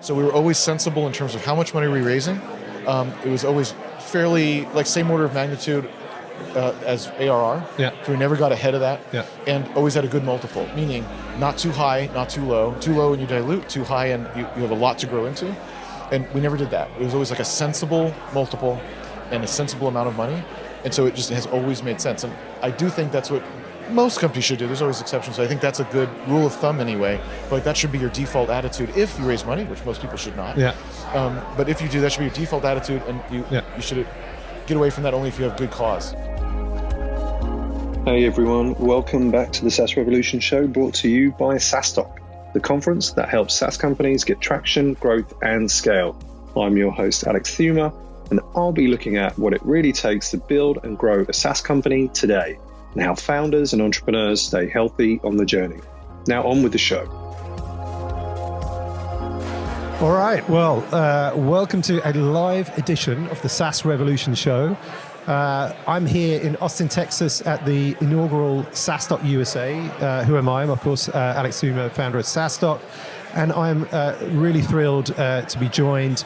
So we were always sensible in terms of how much money we were raising. It was always fairly, like, same order of magnitude as ARR. Yeah. So we never got ahead of that. Yeah. And always had a good multiple, meaning not too high, not too low. Too low and you dilute, too high and you have a lot to grow into. And we never did that. It was always like a sensible multiple and a sensible amount of money. And so it just has always made sense. And I do think that's what most companies should do. There's always exceptions. So I think that's a good rule of thumb anyway. But like, that should be your default attitude if you raise money, which most people should not. Yeah. But if you do, that should be your default attitude, and you should get away from that only if you have good cause. Hey everyone, welcome back to the SaaS Revolution Show, brought to you by SaaStock, the conference that helps SaaS companies get traction, growth, and scale. I'm your host, Alex Theuma, and I'll be looking at what it really takes to build and grow a SaaS company today, and how founders and entrepreneurs stay healthy on the journey. Now on with the show. All right, well, welcome to a live edition of the SaaS Revolution Show. I'm here in Austin, Texas at the inaugural SaaStock USA. Who am I? I'm, of course, Alex Theuma, founder of SaaStock. And I'm really thrilled to be joined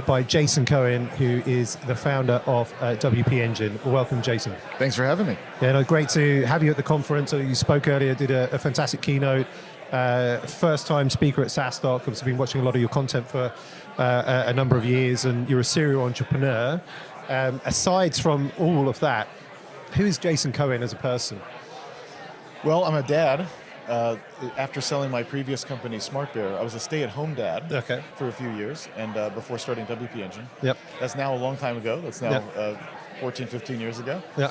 by Jason Cohen, who is the founder of WP Engine. Welcome, Jason. Thanks for having me. Yeah, no, great to have you at the conference. You spoke earlier, did a fantastic keynote. First-time speaker at SaaStock. I've been watching a lot of your content for a number of years, and you're a serial entrepreneur. Aside from all of that, who is Jason Cohen as a person? Well, I'm a dad. After selling my previous company, SmartBear, I was a stay-at-home dad for a few years, and before starting WP Engine. Yep. That's now a long time ago. That's now 14, 15 years ago. Yeah.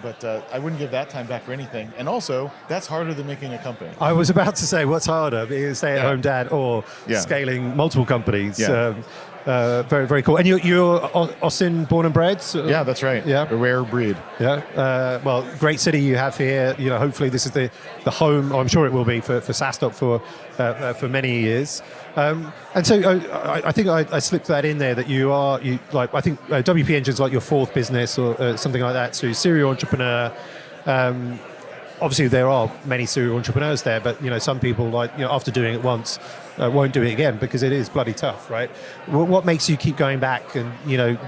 But I wouldn't give that time back for anything. And also, that's harder than making a company. I was about to say, what's harder, being a stay-at-home dad or scaling multiple companies? Yeah. Very, very cool. And you're Austin born and bred? Yeah, that's right. Yeah. A rare breed. Yeah. Well, great city you have here. You know, hopefully this is the home. I'm sure it will be for SaaStock for many years. And so I think I slipped that in there that I think WP Engine's like your fourth business or something like that. So you're a serial entrepreneur. Obviously there are many serial entrepreneurs there, but some people after doing it once won't do it again because it is bloody tough, right? What makes you keep going back and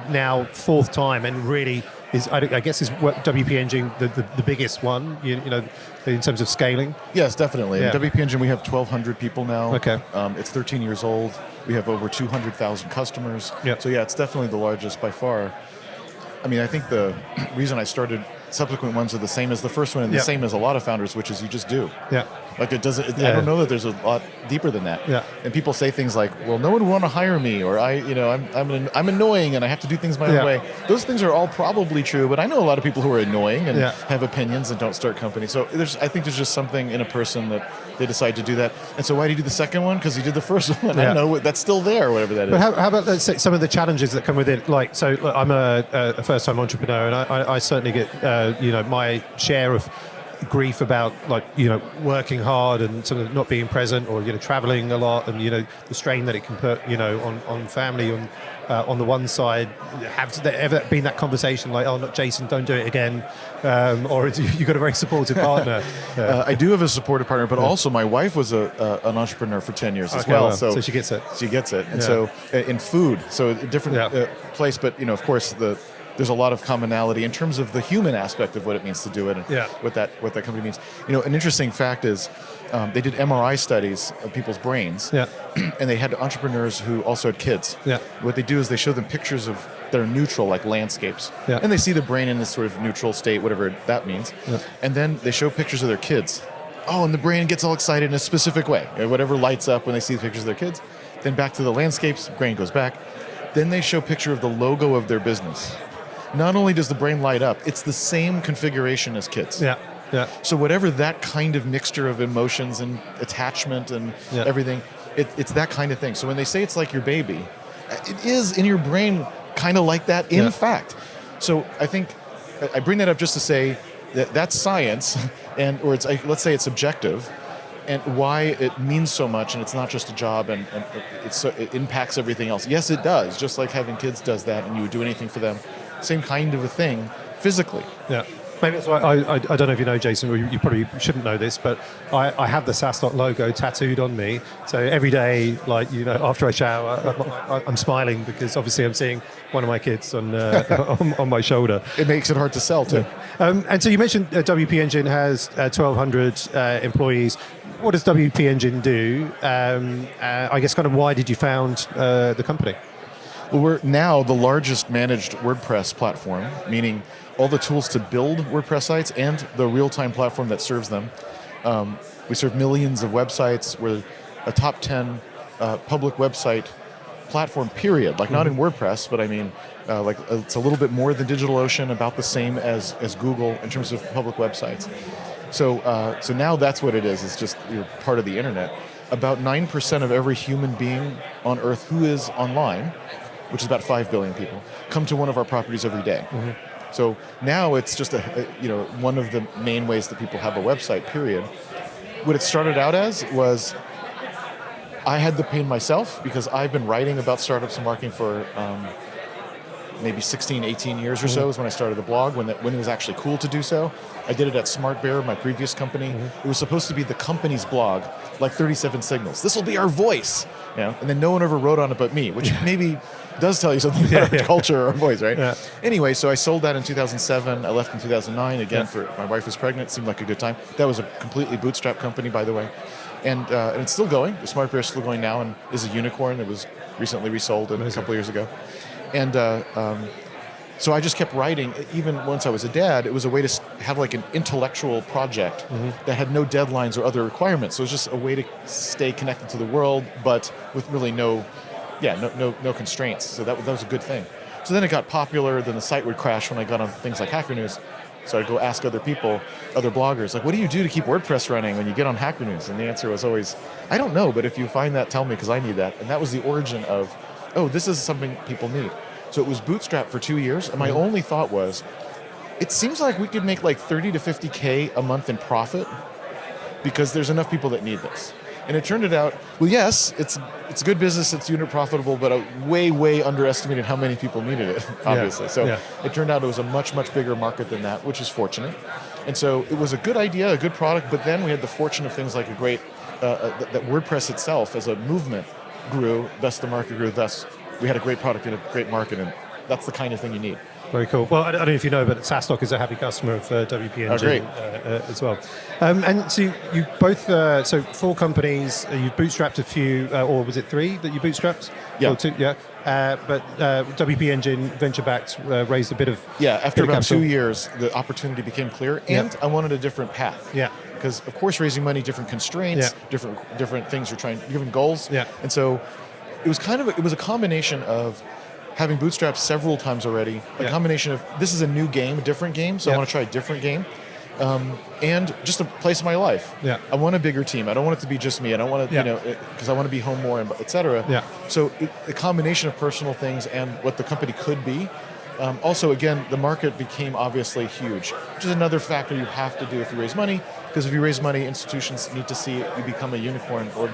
now fourth time and really is I guess is what WP Engine the biggest one in terms of scaling? Yes, definitely. Yeah. In WP Engine we have 1,200 people now. Okay. It's 13 years old. We have over 200,000 customers. Yep. So yeah, it's definitely the largest by far. I mean, I think the reason I started, subsequent ones are the same as the first one and the same as a lot of founders, which is you just do. Yeah. Like it doesn't. I don't know that there's a lot deeper than that. Yeah. And people say things like, "Well, no one would want to hire me," or I'm annoying and I have to do things my own way." Those things are all probably true, but I know a lot of people who are annoying and have opinions and don't start companies. So I think there's just something in a person that they decide to do that. And so why did he do the second one? Because he did the first one. I don't know. That's still there, whatever that is. But how about let's say some of the challenges that come with it? Like, so look, I'm a first-time entrepreneur, and I certainly get my share of grief about working hard and sort of not being present or traveling a lot and the strain that it can put on family on the one side. Have there ever been that conversation like, oh, not Jason, don't do it again, or you've got a very supportive partner? I do have a supportive partner, but also my wife was an entrepreneur for 10 years as well. So she gets it. She gets it, and so in food, so a different place, but of course there's a lot of commonality in terms of the human aspect of what it means to do it and what that company means. An interesting fact is they did MRI studies of people's brains, and they had entrepreneurs who also had kids. Yeah. What they do is they show them pictures that are neutral, like landscapes, and they see the brain in this sort of neutral state, whatever that means, and then they show pictures of their kids. Oh, and the brain gets all excited in a specific way, whatever lights up when they see the pictures of their kids. Then back to the landscapes, brain goes back. Then they show a picture of the logo of their business. Not only does the brain light up, it's the same configuration as kids. Yeah. Yeah. So whatever that kind of mixture of emotions and attachment and everything, it's that kind of thing. So when they say it's like your baby, it is in your brain kind of like that in fact. So I think I bring that up just to say that that's science, or let's say it's subjective, and why it means so much, and it's not just a job, and it impacts everything else. Yes, it does, just like having kids does that, and you would do anything for them. Same kind of a thing physically. Yeah. Maybe that's why I don't know if you know, Jason, or you probably shouldn't know this, but I have the SaaStock logo tattooed on me. So every day, after I shower, I'm smiling because obviously I'm seeing one of my kids on on my shoulder. It makes it hard to sell too. And so you mentioned WP Engine has 1,200 employees. What does WP Engine do? I guess kind of why did you found the company? Well, we're now the largest managed WordPress platform, meaning all the tools to build WordPress sites and the real-time platform that serves them. We serve millions of websites. We're a top 10 public website platform, period. Like not in WordPress, but I mean, it's a little bit more than DigitalOcean, about the same as Google in terms of public websites. So now that's what it is. It's just you're part of the internet. About 9% of every human being on Earth who is online, which is about 5 billion people, come to one of our properties every day. So now it's just one of the main ways that people have a website, period. What it started out as was I had the pain myself because I've been writing about startups and marketing for maybe 16, 18 years or so is when I started the blog, when it was actually cool to do so. I did it at Smart Bear, my previous company. It was supposed to be the company's blog, like 37 Signals. This will be our voice. And then no one ever wrote on it but me, which maybe does tell you something about our culture or our voice, right? Yeah. Anyway, so I sold that in 2007. I left in 2009 again for my wife was pregnant. It seemed like a good time. That was a completely bootstrapped company, by the way. And it's still going. The Smart Bear is still going now and is a unicorn. It was recently resold a couple of years ago. And so I just kept writing. Even once I was a dad, it was a way to have like an intellectual project that had no deadlines or other requirements. So it was just a way to stay connected to the world, but with really no constraints. So that was a good thing. So then it got popular. Then the site would crash when I got on things like Hacker News. So I'd go ask other people, other bloggers, like, what do you do to keep WordPress running when you get on Hacker News? And the answer was always, I don't know, but if you find that, tell me, because I need that. And that was the origin of, this is something people need. So it was bootstrapped for 2 years, and my only thought was, it seems like we could make like 30 to 50K a month in profit because there's enough people that need this. And it turned out, well, yes, it's good business, it's unit profitable, but I way underestimated how many people needed it, obviously. It turned out it was a much bigger market than that, which is fortunate. And so it was a good idea, a good product, but then we had the fortune of things like a great, that WordPress itself as a movement grew, thus the market grew, thus we had a great product in a great market, and that's the kind of thing you need. Very cool. Well, I don't know if you know, but SaaStock is a happy customer of WP Engine as well. And so you both, so 4 companies, you bootstrapped a few, or was it 3 that you bootstrapped? Yeah. Or 2, yeah. But WP Engine, venture-backed, raised a bit of after about capital. 2 years, the opportunity became clear, and I wanted a different path. Yeah. Because, of course, raising money, different constraints, different things you're trying, different goals. Yeah. And so it was a combination of having bootstrapped several times already, a combination of this is a new game, a different game, so I want to try a different game, and just a place in my life. Yeah. I want a bigger team. I don't want it to be just me. I don't want to, because I want to be home more, et cetera. Yeah. So a combination of personal things and what the company could be. Also, again, the market became obviously huge, which is another factor you have to do if you raise money, because if you raise money, institutions need to see you become a unicorn or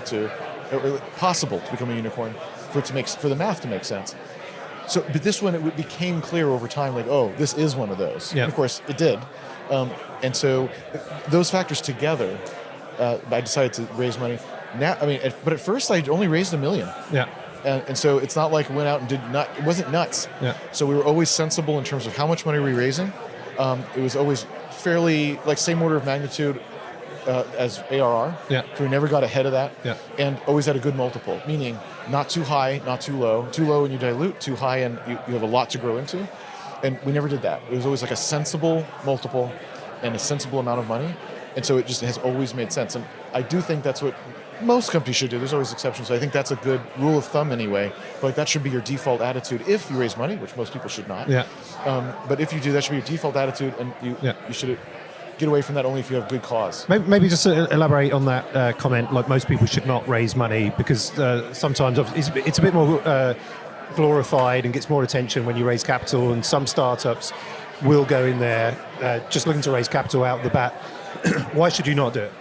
possible to become a unicorn for the math to make sense. So, but this one, it became clear over time, like, this is one of those. Yeah. And of course, it did. And so those factors together, I decided to raise money. Now, but at first I only raised $1 million. Yeah. And so it's not like went out and it wasn't nuts. Yeah. So we were always sensible in terms of how much money we were raising. It was always fairly, like, same order of magnitude as ARR. Yeah. So we never got ahead of that. Yeah. And always had a good multiple, meaning not too high, not too low. Too low and you dilute, too high and you have a lot to grow into. And we never did that. It was always like a sensible multiple and a sensible amount of money. And so it just has always made sense. And I do think that's what most companies should do. There's always exceptions. So I think that's a good rule of thumb anyway. But like that should be your default attitude if you raise money, which most people should not. Yeah. But if you do, that should be your default attitude, and you should get away from that only if you have good cause. Maybe just to elaborate on that comment, like most people should not raise money because sometimes it's a bit more glorified and gets more attention when you raise capital, and some startups will go in there just looking to raise capital out the bat. Why should you not do it?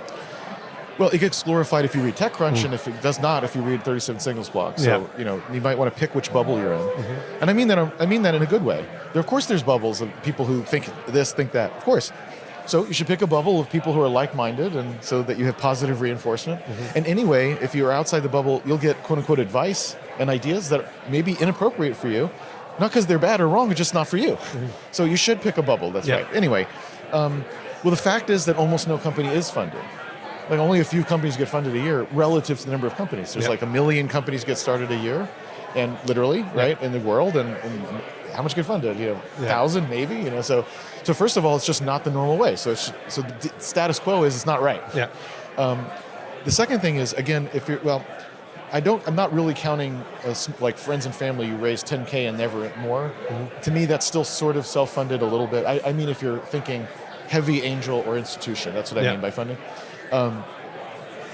Well, it gets glorified if you read TechCrunch, and if it does not, if you read 37 Signals blog. So you might want to pick which bubble you're in. And I mean that in a good way. Of course, there's bubbles of people who think this, think that. Of course. So you should pick a bubble of people who are like-minded, and so that you have positive reinforcement. And anyway, if you're outside the bubble, you'll get quote-unquote advice and ideas that may be inappropriate for you, not because they're bad or wrong, it's just not for you. So you should pick a bubble. That's right. Anyway, well, the fact is that almost no company is funded. Like only a few companies get funded a year relative to the number of companies. There's like 1 million companies get started a year, and literally, right, in the world, and how much get funded? 1,000 maybe. So first of all, it's just not the normal way. So the status quo is it's not right. The second thing is, again, if you're I'm not really counting like friends and family. You raise 10K and never more. To me, that's still sort of self-funded a little bit. I mean, if you're thinking heavy angel or institution, that's what I mean by funding.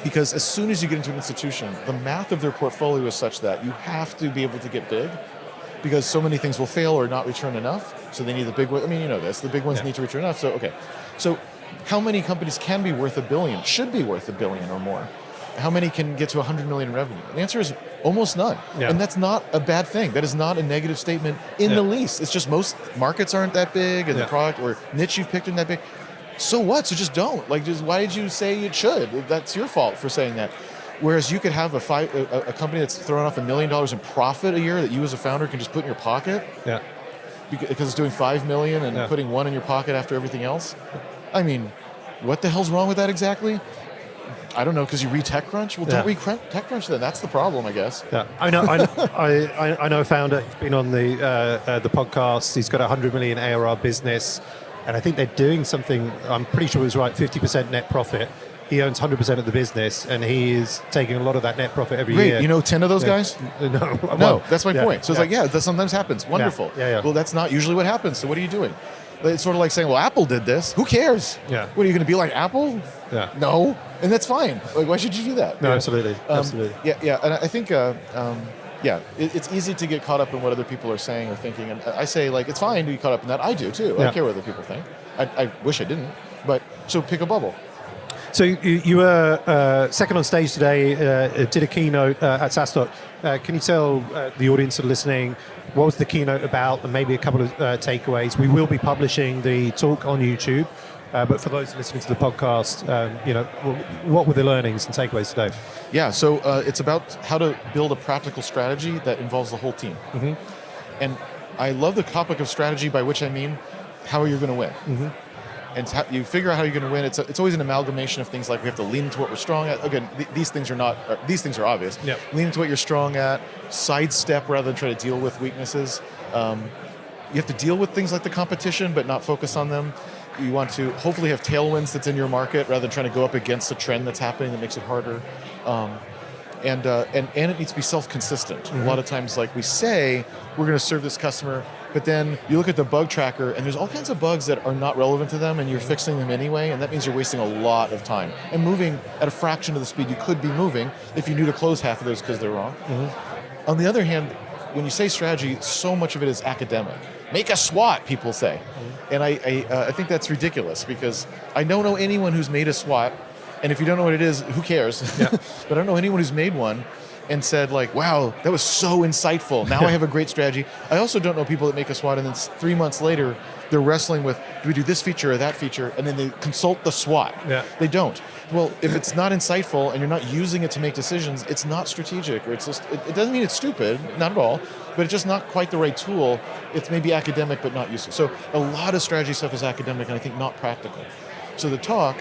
Because as soon as you get into an institution, the math of their portfolio is such that you have to be able to get big, because so many things will fail or not return enough. So they need the big ones. I mean, the big ones need to return enough. So how many companies can be worth $1 billion, should be worth $1 billion or more? How many can get to 100 million in revenue? The answer is almost none. And that's not a bad thing. That is not a negative statement in the least. It's just most markets aren't that big, and the product or niche you've picked isn't that big. So what? So just don't. Why did you say it should? That's your fault for saying that. Whereas you could have a company that's throwing off $1 million in profit a year that you as a founder can just put in your pocket. Because it's doing $5 million and putting $1 in your pocket after everything else. I mean, what the hell's wrong with that exactly? I don't know, because you read TechCrunch? Well, don't read TechCrunch then. That's the problem, I guess. I know a founder. He's been on the podcast. He's got a 100 million ARR business. And I think they're doing something, I'm pretty sure it was right, 50% net profit. He owns 100% of the business, and he is taking a lot of that net profit every year. You know 10 of those guys? No, that's my point. So it's that sometimes happens. Wonderful. Well, that's not usually what happens. So what are you doing? It's sort of like saying, well, Apple did this. Who cares? What, are you going to be like Apple? No. And that's fine. Why should you do that? No, absolutely. Absolutely. And I think... it's easy to get caught up in what other people are saying or thinking, and I say it's fine to be caught up in that. I do too. I don't care what other people think. I wish I didn't, but so pick a bubble. So you were second on stage today, did a keynote at SaaStock. Can you tell the audience that are listening what was the keynote about, and maybe a couple of takeaways? We will be publishing the talk on YouTube. But for those listening to the podcast, what were the learnings and takeaways today? So it's about how to build a practical strategy that involves the whole team. And I love the topic of strategy, by which I mean how are you going to win? And you figure out how you're going to win. It's always an amalgamation of things like we have to lean into what we're strong at. Again, these things are obvious. Lean into what you're strong at, sidestep rather than try to deal with weaknesses. You have to deal with things like the competition, but not focus on them. You want to hopefully have tailwinds that's in your market rather than trying to go up against a trend that's happening that makes it harder. And it needs to be self-consistent. A lot of times, we say we're going to serve this customer, but then you look at the bug tracker and there's all kinds of bugs that are not relevant to them, and you're fixing them anyway, and that means you're wasting a lot of time and moving at a fraction of the speed you could be moving if you knew to close half of those because they're wrong. On the other hand, when you say strategy, so much of it is academic. Make a SWOT, people say. And I think that's ridiculous, because I don't know anyone who's made a SWOT, and if you don't know what it is, who cares? But I don't know anyone who's made one and said wow, that was so insightful. Now I have a great strategy. I also don't know people that make a SWOT and then 3 months later, they're wrestling with, do we do this feature or that feature? And then they consult the SWOT. They don't. Well, if it's not insightful and you're not using it to make decisions, it's not strategic, or it's just, it doesn't mean it's stupid, not at all, but it's just not quite the right tool. It's maybe academic, but not useful. So a lot of strategy stuff is academic and I think not practical. So the talk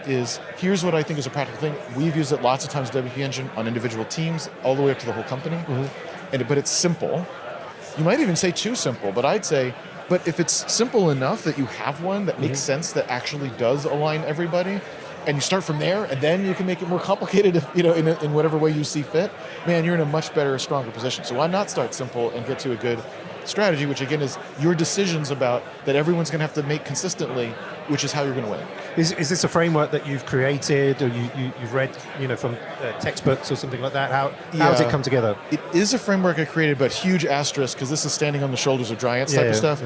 is, here's what I think is a practical thing. We've used it lots of times, WP Engine, on individual teams, all the way up to the whole company. But it's simple. You might even say too simple, but I'd say, but if it's simple enough that you have one that makes sense, that actually does align everybody, and you start from there, and then you can make it more complicated if, in whatever way you see fit, man, you're in a much better, stronger position. So why not start simple and get to a good strategy, which again is your decisions about that everyone's going to have to make consistently, which is how you're going to win. Is this a framework that you've created, or you've read from textbooks or something like that? How does it come together? It is a framework I created, but huge asterisk, because this is standing on the shoulders of giants type of stuff.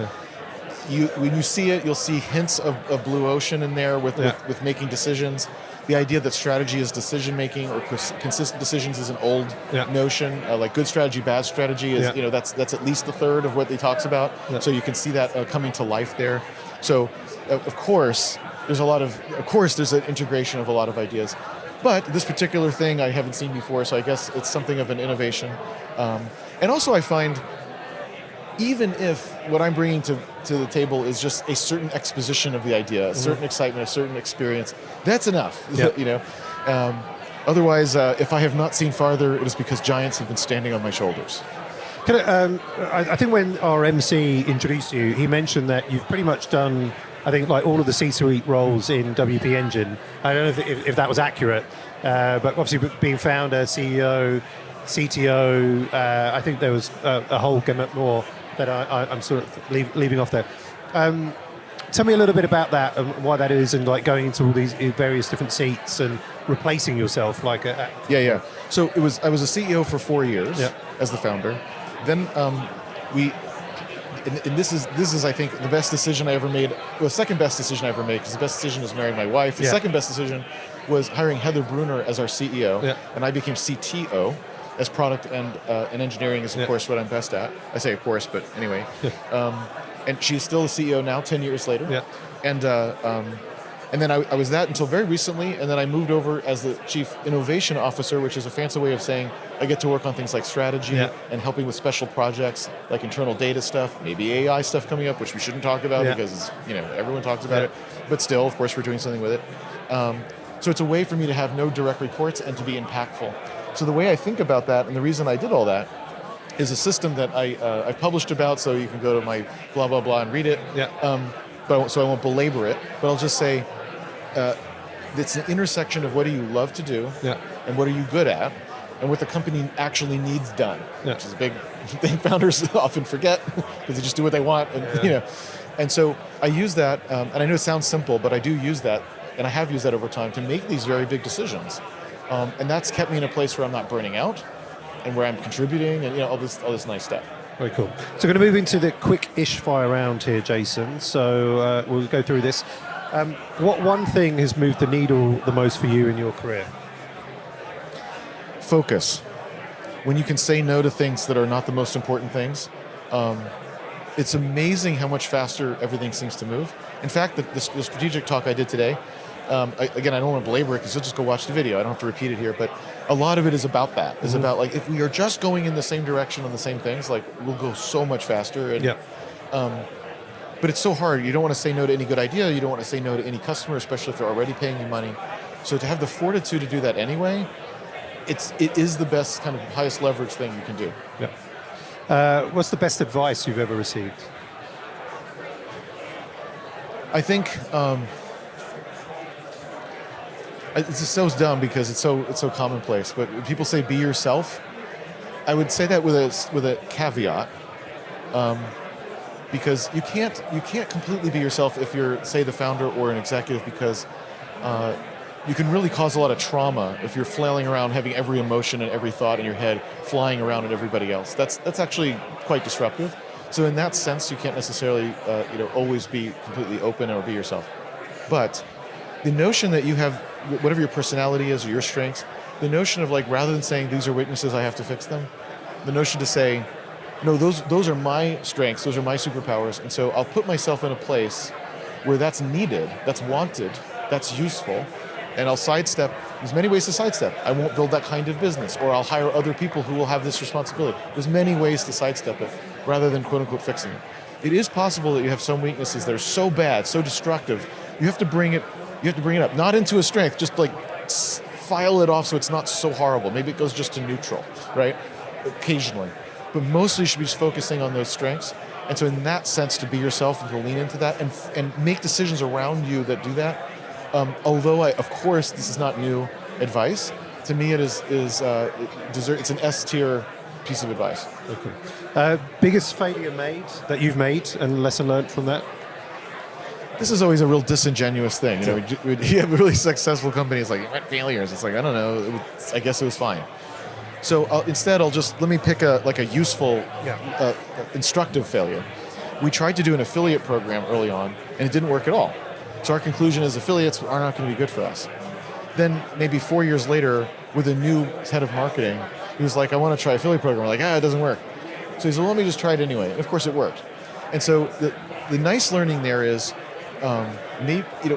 When you see it, you'll see hints of blue ocean in there with making decisions. the idea that strategy is decision making or consistent decisions is an old notion. Like good strategy, bad strategy is that's at least a third of what he talks about. So you can see that coming to life there. So of course there's an integration of a lot of ideas, but this particular thing I haven't seen before. So I guess it's something of an innovation. And also I find, even if what I'm bringing to the table is just a certain exposition of the idea, a certain excitement, a certain experience, that's enough. Otherwise, if I have not seen farther, it is because giants have been standing on my shoulders. I think when our MC introduced you, he mentioned that you've pretty much done, I think, like all of the C-suite roles in WP Engine. I don't know if that was accurate, but obviously being founder, CEO, CTO, I think there was a whole gamut more that I'm sort of leaving off there. Tell me a little bit about that and why that is, and like going into all these various different seats and replacing yourself. So I was a CEO for 4 years as the founder. Then this is I think the best decision I ever made. Well, the second best decision I ever made, because the best decision was marrying my wife. The second best decision was hiring Heather Brunner as our CEO, and I became CTO. As product and engineering is, of course, what I'm best at. I say, of course, but anyway. And she's still the CEO now, 10 years later. And then I was that until very recently, and then I moved over as the Chief Innovation Officer, which is a fancy way of saying I get to work on things like strategy and helping with special projects like internal data stuff, maybe AI stuff coming up, which we shouldn't talk about because everyone talks about it. But still, of course, we're doing something with it. So it's a way for me to have no direct reports and to be impactful. So the way I think about that, and the reason I did all that, is a system that I published about, so you can go to my blah, blah, blah and read it. So I won't belabor it, but I'll just say it's an intersection of what do you love to do and what are you good at and what the company actually needs done, which is a big thing founders often forget because they just do what they want. And, and so I use that, and I know it sounds simple, but I do use that, and I have used that over time to make these very big decisions. And that's kept me in a place where I'm not burning out and where I'm contributing and all this nice stuff. Very cool. So we're going to move into the quick-ish fire round here, Jason. So we'll go through this. What one thing has moved the needle the most for you in your career? Focus. When you can say no to things that are not the most important things, it's amazing how much faster everything seems to move. In fact, the strategic talk I did today, again, I don't want to belabor it because you'll just go watch the video. I don't have to repeat it here, but a lot of it is about that. It's about like if we are just going in the same direction on the same things, like we'll go so much faster. And, but it's so hard. You don't want to say no to any good idea. You don't want to say no to any customer, especially if they're already paying you money. So to have the fortitude to do that anyway, it is the best kind of highest leverage thing you can do. What's the best advice you've ever received? I think. It's just so dumb because it's so commonplace. But when people say be yourself, I would say that with a caveat, because you can't completely be yourself if you're, say, the founder or an executive, because you can really cause a lot of trauma if you're flailing around, having every emotion and every thought in your head flying around at everybody else. That's actually quite disruptive. So in that sense, you can't necessarily always be completely open or be yourself. But the notion that you have, whatever your personality is or your strengths, the notion of like, rather than saying these are weaknesses, I have to fix them, the notion to say, no, those are my strengths, those are my superpowers, and so I'll put myself in a place where that's needed, that's wanted, that's useful, and I'll sidestep. There's many ways to sidestep. I won't build that kind of business, or I'll hire other people who will have this responsibility. There's many ways to sidestep it, rather than quote unquote fixing it. It is possible that you have some weaknesses that are so bad, so destructive, you have to bring it up, not into a strength, just like file it off so it's not so horrible. Maybe it goes just to neutral, right? Occasionally. But mostly you should be just focusing on those strengths. And so in that sense, to be yourself and to lean into that and make decisions around you that do that. Although, of course, this is not new advice. To me, it's an S-tier piece of advice. Okay. Biggest failure that you've made and lesson learned from that? This is always a real disingenuous thing. You have really successful companies like, what failures? It's like, I don't know. I guess it was fine. So instead, let me pick a useful, instructive failure. We tried to do an affiliate program early on, and it didn't work at all. So our conclusion is affiliates are not going to be good for us. then maybe 4 years later, with a new head of marketing, he was like, I want to try affiliate program. We're like, it doesn't work. So he said, well, let me just try it anyway. And of course it worked. And so the nice learning there is,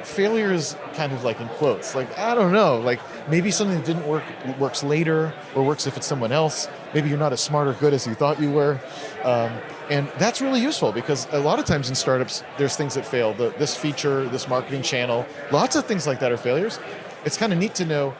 failure is kind of like in quotes, like, I don't know, like maybe something that didn't work works later, or works if it's someone else. Maybe you're not as smart or good as you thought you were. And that's really useful, because a lot of times in startups, there's things that fail. This feature, this marketing channel, lots of things like that are failures. It's kind of neat to know,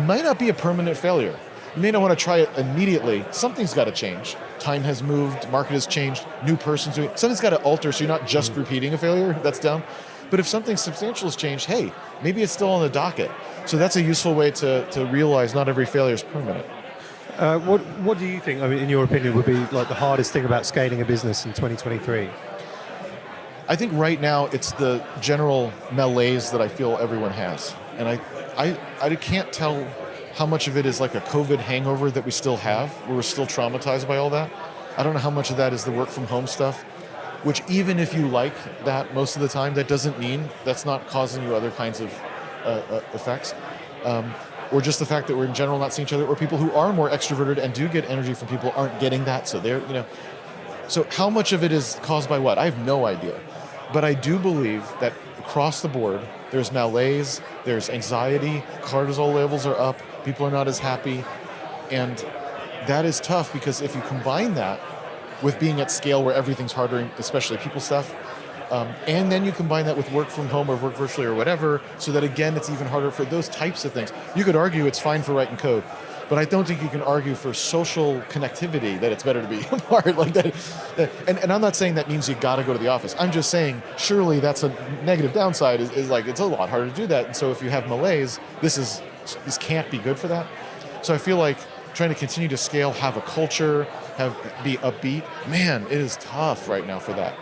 might not be a permanent failure. You may not want to try it immediately. Something's got to change. Time has moved, market has changed, new person's doing, something's got to alter, so you're not just repeating a failure that's down. But if something substantial has changed, hey, maybe it's still on the docket. So that's a useful way to realize not every failure is permanent. What do you think, in your opinion, would be like the hardest thing about scaling a business in 2023? I think right now it's the general malaise that I feel everyone has. And I can't tell how much of it is like a COVID hangover that we still have, where we're still traumatized by all that. I don't know how much of that is the work from home stuff, which even if you like that most of the time, that doesn't mean that's not causing you other kinds of effects. Or just the fact that we're in general not seeing each other, or people who are more extroverted and do get energy from people aren't getting that. So so how much of it is caused by what? I have no idea. But I do believe that across the board, there's malaise, there's anxiety, cortisol levels are up, people are not as happy. And that is tough, because if you combine that with being at scale where everything's harder, especially people stuff, and then you combine that with work from home or work virtually or whatever, so that again, it's even harder for those types of things. You could argue it's fine for writing code, but I don't think you can argue for social connectivity that it's better to be apart like that. And I'm not saying that means you got to go to the office. I'm just saying, surely that's a negative downside, is like, it's a lot harder to do that. And so if you have malaise, this can't be good for that. So I feel like trying to continue to scale, have a culture, be upbeat, man, it is tough right now for that.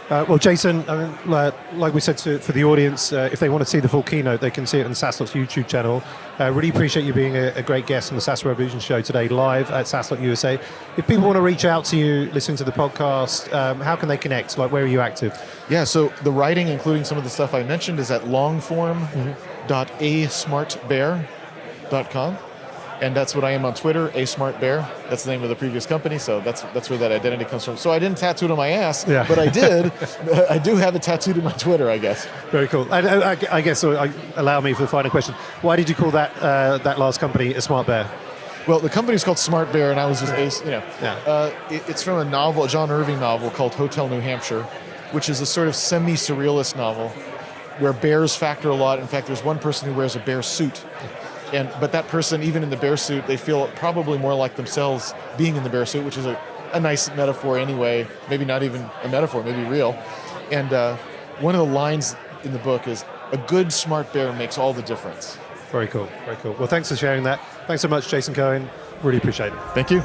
Well, Jason, like we said for the audience, if they want to see the full keynote, they can see it on SaaStock's YouTube channel. Really appreciate you being a great guest on the SaaS Revolution show today, live at SaaStock USA. If people want to reach out to you, listening to the podcast, how can they connect? Like, where are you active? Yeah, so the writing, including some of the stuff I mentioned, is at longform.asmartbear.com. And that's what I am on Twitter, asmartbear. That's the name of the previous company, so that's where that identity comes from. So I didn't tattoo it on my ass, but I did. I do have it tattooed on my Twitter, I guess. Very cool. And I guess, allow me for the final question. Why did you call that last company a Smart Bear? Well, the company's called Smart Bear, and I was just it's from a novel, a John Irving novel called Hotel New Hampshire, which is a sort of semi-surrealist novel where bears factor a lot. In fact, there's one person who wears a bear suit. But that person, even in the bear suit, they feel probably more like themselves being in the bear suit, which is a nice metaphor anyway. Maybe not even a metaphor, maybe real. And one of the lines in the book is, a good smart bear makes all the difference. Very cool, very cool. Well, thanks for sharing that. Thanks so much, Jason Cohen. Really appreciate it. Thank you.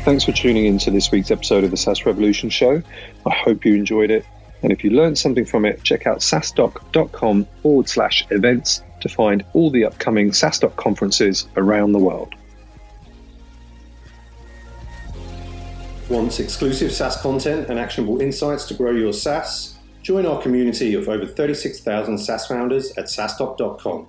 Thanks for tuning in to this week's episode of the SaaS Revolution show. I hope you enjoyed it. And if you learned something from it, check out SaaStock.com/events to find all the upcoming SaaStock conferences around the world. Want exclusive SaaS content and actionable insights to grow your SaaS? Join our community of over 36,000 SaaS founders at SaaStock.com.